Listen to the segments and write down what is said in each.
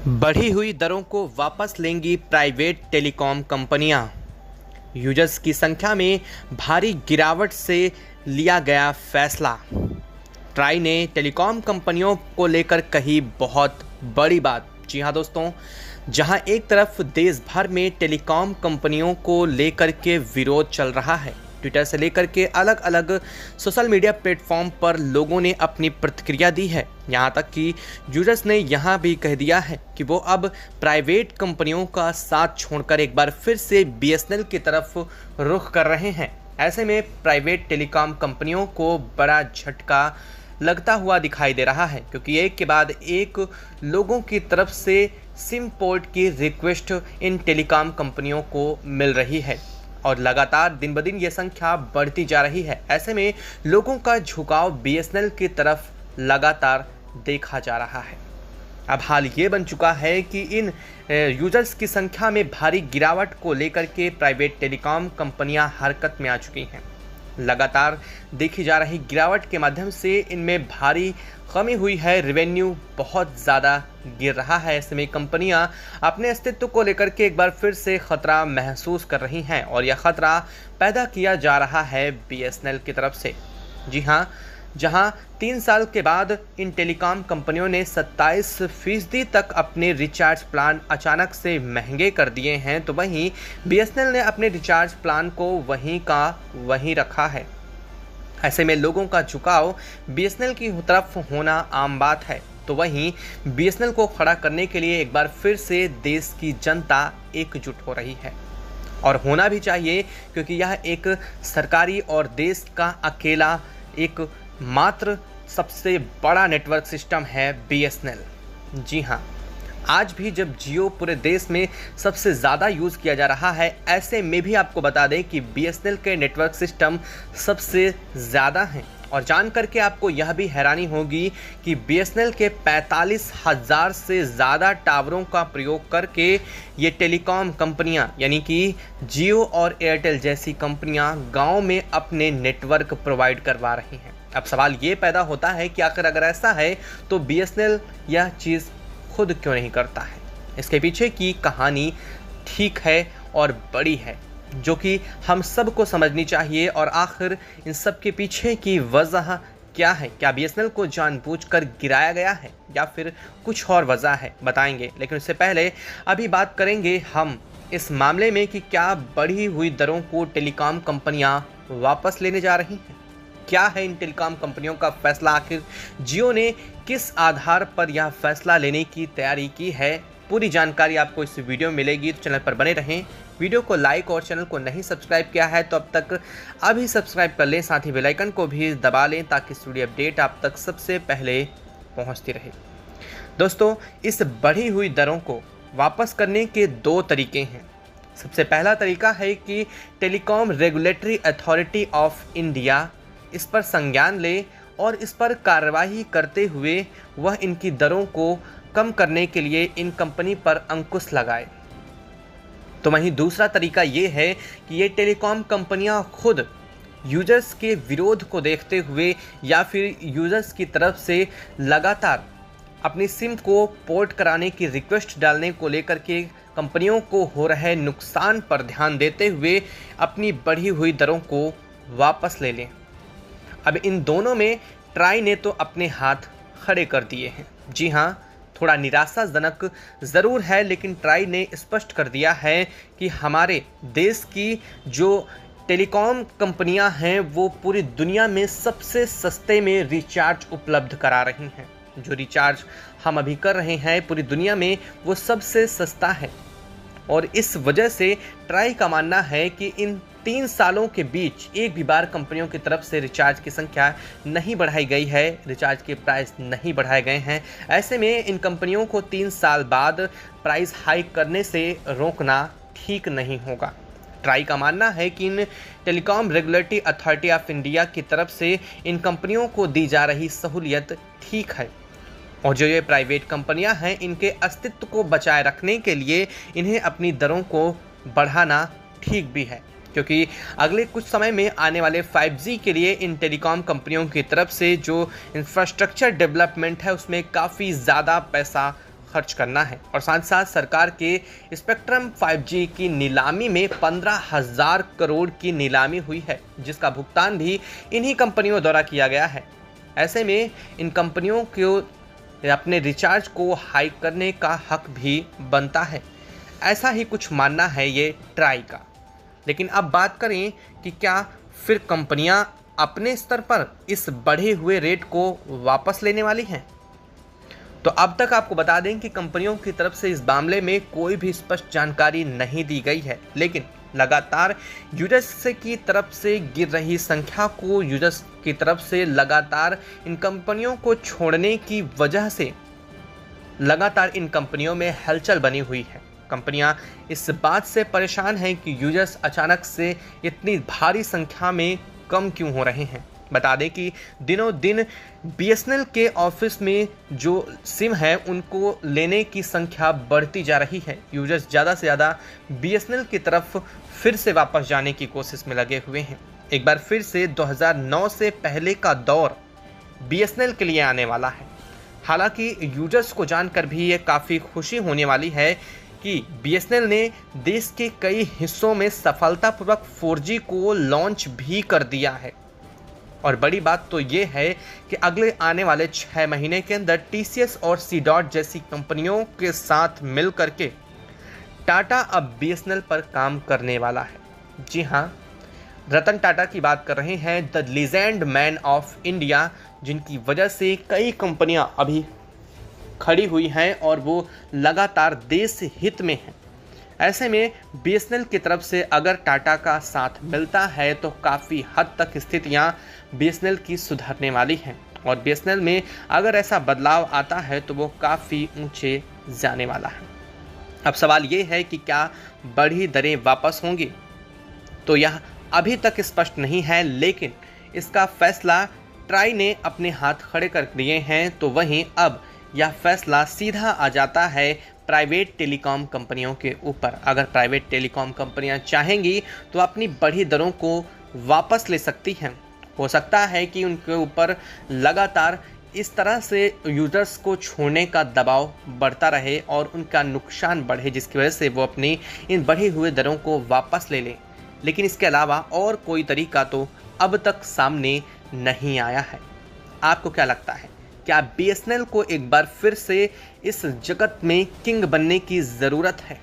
बढ़ी हुई दरों को वापस लेंगी प्राइवेट टेलीकॉम कंपनियां। यूजर्स की संख्या में भारी गिरावट से लिया गया फैसला। ट्राई ने टेलीकॉम कंपनियों को लेकर कही बहुत बड़ी बात। जी हाँ दोस्तों, जहां एक तरफ देश भर में टेलीकॉम कंपनियों को लेकर के विरोध चल रहा है, ट्विटर से लेकर के अलग अलग सोशल मीडिया प्लेटफॉर्म पर लोगों ने अपनी प्रतिक्रिया दी है। यहाँ तक कि यूजर्स ने यहाँ भी कह दिया है कि वो अब प्राइवेट कंपनियों का साथ छोड़कर एक बार फिर से बीएसएनएल की तरफ रुख कर रहे हैं। ऐसे में प्राइवेट टेलीकॉम कंपनियों को बड़ा झटका लगता हुआ दिखाई दे रहा है, क्योंकि एक के बाद एक लोगों की तरफ से सिम पोर्ट की रिक्वेस्ट इन टेलीकॉम कंपनियों को मिल रही है और लगातार दिन ब दिन ये संख्या बढ़ती जा रही है। ऐसे में लोगों का झुकाव बीएसएनएल की तरफ लगातार देखा जा रहा है। अब हाल ये बन चुका है कि इन यूजर्स की संख्या में भारी गिरावट को लेकर के प्राइवेट टेलीकॉम कंपनियां हरकत में आ चुकी हैं। लगातार देखी जा रही गिरावट के माध्यम से इनमें भारी कमी हुई है, रेवेन्यू बहुत ज़्यादा गिर रहा है। ऐसे में कंपनियां अपने अस्तित्व को लेकर के एक बार फिर से खतरा महसूस कर रही हैं और यह खतरा पैदा किया जा रहा है बीएसएनएल की तरफ से। जी हां, जहां 3 साल के बाद इन टेलीकॉम कंपनियों ने 27% तक अपने रिचार्ज प्लान अचानक से महंगे कर दिए हैं, तो वहीं बीएसएनएल ने अपने रिचार्ज प्लान को वहीं का वहीं रखा है। ऐसे में लोगों का झुकाव बीएसएनएल की तरफ होना आम बात है, तो वहीं बीएसएनएल को खड़ा करने के लिए एक बार फिर से देश की जनता एकजुट हो रही है और होना भी चाहिए, क्योंकि यह एक सरकारी और देश का अकेला एक मात्र सबसे बड़ा नेटवर्क सिस्टम है बीएसएनएल। जी हाँ, आज भी जब जियो पूरे देश में सबसे ज़्यादा यूज़ किया जा रहा है, ऐसे में भी आपको बता दें कि बीएसएनएल के नेटवर्क सिस्टम सबसे ज़्यादा हैं। और जान करके आपको यह भी हैरानी होगी कि बीएसएनएल के 45,000 से ज़्यादा टावरों का प्रयोग करके ये टेलीकॉम कंपनियां यानी कि जियो और एयरटेल जैसी कंपनियां गांव में अपने नेटवर्क प्रोवाइड करवा रही हैं। अब सवाल ये पैदा होता है कि आखिर अगर ऐसा है तो बीएसएनएल यह चीज़ खुद क्यों नहीं करता है। इसके पीछे की कहानी ठीक है और बड़ी है, जो कि हम सबको समझनी चाहिए। और आखिर इन सब के पीछे की वजह क्या है? क्या बीएसएनएल को जानबूझकर गिराया गया है या फिर कुछ और वजह है, बताएंगे। लेकिन उससे पहले अभी बात करेंगे हम इस मामले में कि क्या बढ़ी हुई दरों को टेलीकॉम कंपनियां वापस लेने जा रही हैं। क्या है इन टेलीकॉम कंपनियों का फैसला, आखिर जियो ने किस आधार पर यह फैसला लेने की तैयारी की है। पूरी जानकारी आपको इस वीडियो में मिलेगी, तो चैनल पर बने रहें। वीडियो को लाइक और चैनल को नहीं सब्सक्राइब किया है तो अब तक अभी सब्सक्राइब कर लें, साथ ही बेल आइकन को भी दबा लें ताकि वीडियो अपडेट आप तक सबसे पहले पहुंचती रहे। दोस्तों, इस बढ़ी हुई दरों को वापस करने के 2 तरीके हैं। सबसे पहला तरीका है कि telecom regulatory authority of India इस पर संज्ञान ले और इस पर कार्रवाई करते हुए वह इनकी दरों को कम करने के लिए इन कंपनी पर अंकुश लगाए। तो वहीं दूसरा तरीका ये है कि ये टेलीकॉम कंपनियां खुद यूजर्स के विरोध को देखते हुए या फिर यूजर्स की तरफ से लगातार अपनी सिम को पोर्ट कराने की रिक्वेस्ट डालने को लेकर के कंपनियों को हो रहे नुकसान पर ध्यान देते हुए अपनी बढ़ी हुई दरों को वापस ले लें। अब इन दोनों में ट्राई ने तो अपने हाथ खड़े कर दिए हैं। जी हाँ, थोड़ा निराशाजनक ज़रूर है, लेकिन ट्राई ने स्पष्ट कर दिया है कि हमारे देश की जो टेलीकॉम कंपनियां हैं वो पूरी दुनिया में सबसे सस्ते में रिचार्ज उपलब्ध करा रही हैं। जो रिचार्ज हम अभी कर रहे हैं पूरी दुनिया में वो सबसे सस्ता है और इस वजह से ट्राई का मानना है कि इन 3 सालों के बीच एक भी बार कंपनियों की तरफ से रिचार्ज की संख्या नहीं बढ़ाई गई है, रिचार्ज के प्राइस नहीं बढ़ाए गए हैं। ऐसे में इन कंपनियों को 3 साल बाद प्राइस हाइक करने से रोकना ठीक नहीं होगा। ट्राई का मानना है कि इन telecom regulatory authority of India की तरफ से इन कंपनियों को दी जा रही सहूलियत ठीक है और जो ये प्राइवेट कंपनियां हैं इनके अस्तित्व को बचाए रखने के लिए इन्हें अपनी दरों को बढ़ाना ठीक भी है, क्योंकि अगले कुछ समय में आने वाले 5G के लिए इन टेलीकॉम कंपनियों की तरफ से जो इंफ्रास्ट्रक्चर डेवलपमेंट है उसमें काफ़ी ज़्यादा पैसा खर्च करना है और साथ साथ सरकार के स्पेक्ट्रम 5G की नीलामी में 15,000 करोड़ की नीलामी हुई है, जिसका भुगतान भी इन्हीं कंपनियों द्वारा किया गया है। ऐसे में इन कंपनियों को अपने रिचार्ज को हाइक करने का हक भी बनता है, ऐसा ही कुछ मानना है ये ट्राई का। लेकिन अब बात करें कि क्या फिर कंपनियां अपने स्तर पर इस बढ़े हुए रेट को वापस लेने वाली हैं? तो अब तक आपको बता दें कि कंपनियों की तरफ से इस मामले में कोई भी स्पष्ट जानकारी नहीं दी गई है, लेकिन लगातार यूजर्स की तरफ से गिर रही संख्या को यूजर्स की तरफ से लगातार इन कंपनियों को छोड़ने की वजह से लगातार इन कंपनियों में हलचल बनी हुई है। कंपनियां इस बात से परेशान हैं कि यूजर्स अचानक से इतनी भारी संख्या में कम क्यों हो रहे हैं। बता दें कि दिनों दिन BSNL के ऑफिस में जो सिम है उनको लेने की संख्या बढ़ती जा रही है। यूजर्स ज़्यादा से ज़्यादा BSNL की तरफ फिर से वापस जाने की कोशिश में लगे हुए हैं। एक बार फिर से 2009 से पहले का दौर BSNL के लिए आने वाला है। हालांकि यूजर्स को जानकर भी ये काफ़ी खुशी होने वाली है कि BSNL ने देश के कई हिस्सों में सफलतापूर्वक 4G को लॉन्च भी कर दिया है। और बड़ी बात तो ये है कि अगले आने वाले 6 महीने के अंदर TCS और C-Dot जैसी कंपनियों के साथ मिल करके टाटा अब BSNL पर काम करने वाला है। जी हाँ, रतन टाटा की बात कर रहे हैं, the legend man of India, जिनकी वजह से कई कंपनियां अभी खड़ी हुई हैं और वो लगातार देश हित में हैं। ऐसे में BSNL की तरफ से अगर टाटा का साथ मिलता है तो काफ़ी हद तक स्थितियां BSNL की सुधरने वाली हैं और BSNL में अगर ऐसा बदलाव आता है तो वो काफ़ी ऊंचे जाने वाला है। अब सवाल ये है कि क्या बढ़ी दरें वापस होंगी, तो यह अभी तक स्पष्ट नहीं है, लेकिन इसका फैसला ट्राई ने अपने हाथ खड़े कर दिए हैं। तो वहीं अब यह फैसला सीधा आ जाता है प्राइवेट टेलीकॉम कंपनियों के ऊपर। अगर प्राइवेट टेलीकॉम कंपनियां चाहेंगी तो अपनी बढ़ी दरों को वापस ले सकती हैं। हो सकता है कि उनके ऊपर लगातार इस तरह से यूजर्स को छोड़ने का दबाव बढ़ता रहे और उनका नुकसान बढ़े, जिसकी वजह से वो अपनी इन बढ़ी हुए दरों को वापस ले लें। लेकिन इसके अलावा और कोई तरीका तो अब तक सामने नहीं आया है। आपको क्या लगता है, क्या BSNL को एक बार फिर से इस जगत में किंग बनने की ज़रूरत है?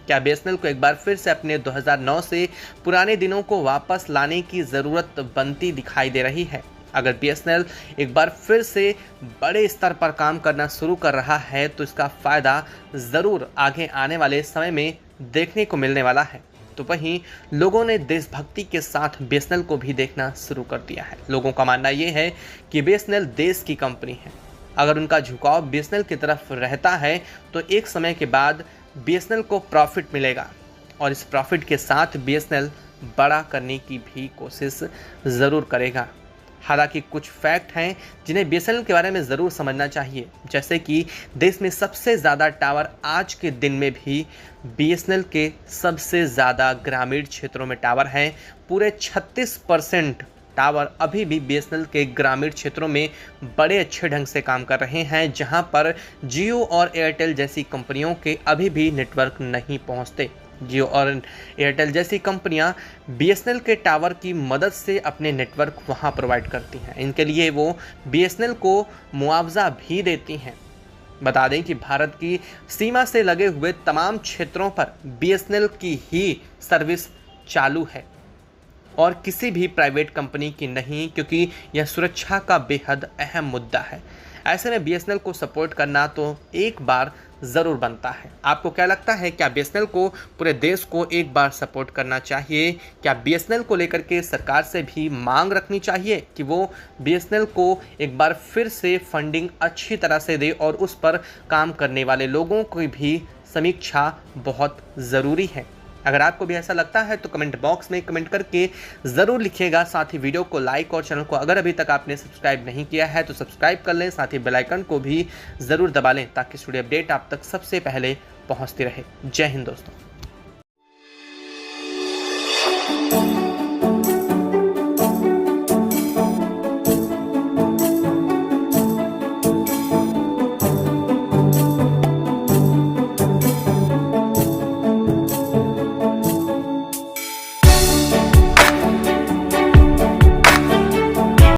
क्या BSNL को एक बार फिर से अपने 2009 से पुराने दिनों को वापस लाने की ज़रूरत बनती दिखाई दे रही है? अगर BSNL एक बार फिर से बड़े स्तर पर काम करना शुरू कर रहा है तो इसका फ़ायदा ज़रूर आगे आने वाले समय में देखने को मिलने वाला है। तो वहीं लोगों ने देशभक्ति के साथ BSNL को भी देखना शुरू कर दिया है। लोगों का मानना ये है कि BSNL देश की कंपनी है। अगर उनका झुकाव BSNL की तरफ रहता है तो एक समय के बाद BSNL को प्रॉफिट मिलेगा और इस प्रॉफिट के साथ BSNL बड़ा करने की भी कोशिश ज़रूर करेगा। हालांकि कुछ फैक्ट हैं जिन्हें BSNL के बारे में ज़रूर समझना चाहिए, जैसे कि देश में सबसे ज़्यादा टावर आज के दिन में भी BSNL के सबसे ज़्यादा ग्रामीण क्षेत्रों में टावर हैं। पूरे 36% टावर अभी भी BSNL के ग्रामीण क्षेत्रों में बड़े अच्छे ढंग से काम कर रहे हैं, जहां पर जियो और एयरटेल जैसी कंपनियों के अभी भी नेटवर्क नहीं पहुंचते। जियो और एयरटेल जैसी कंपनियां BSNL के टावर की मदद से अपने नेटवर्क वहां प्रोवाइड करती हैं। इनके लिए वो BSNL को मुआवजा भी देती हैं। बता दें कि भारत की सीमा से लगे हुए तमाम क्षेत्रों पर BSNL की ही सर्विस चालू है और किसी भी प्राइवेट कंपनी की नहीं, क्योंकि यह सुरक्षा का बेहद अहम मुद्दा है। ऐसे में BSNL को सपोर्ट करना तो एक बार ज़रूर बनता है। आपको क्या लगता है, क्या BSNL को पूरे देश को एक बार सपोर्ट करना चाहिए? क्या BSNL को लेकर के सरकार से भी मांग रखनी चाहिए कि वो BSNL को एक बार फिर से फंडिंग अच्छी तरह से दे और उस पर काम करने वाले लोगों की भी समीक्षा बहुत ज़रूरी है? अगर आपको भी ऐसा लगता है तो कमेंट बॉक्स में कमेंट करके ज़रूर लिखिएगा। साथ ही वीडियो को लाइक और चैनल को अगर अभी तक आपने सब्सक्राइब नहीं किया है तो सब्सक्राइब कर लें। साथ ही बेल आइकन को भी ज़रूर दबा लें ताकि स्टूडियो अपडेट आप तक सबसे पहले पहुंचती रहे। जय हिंद दोस्तों।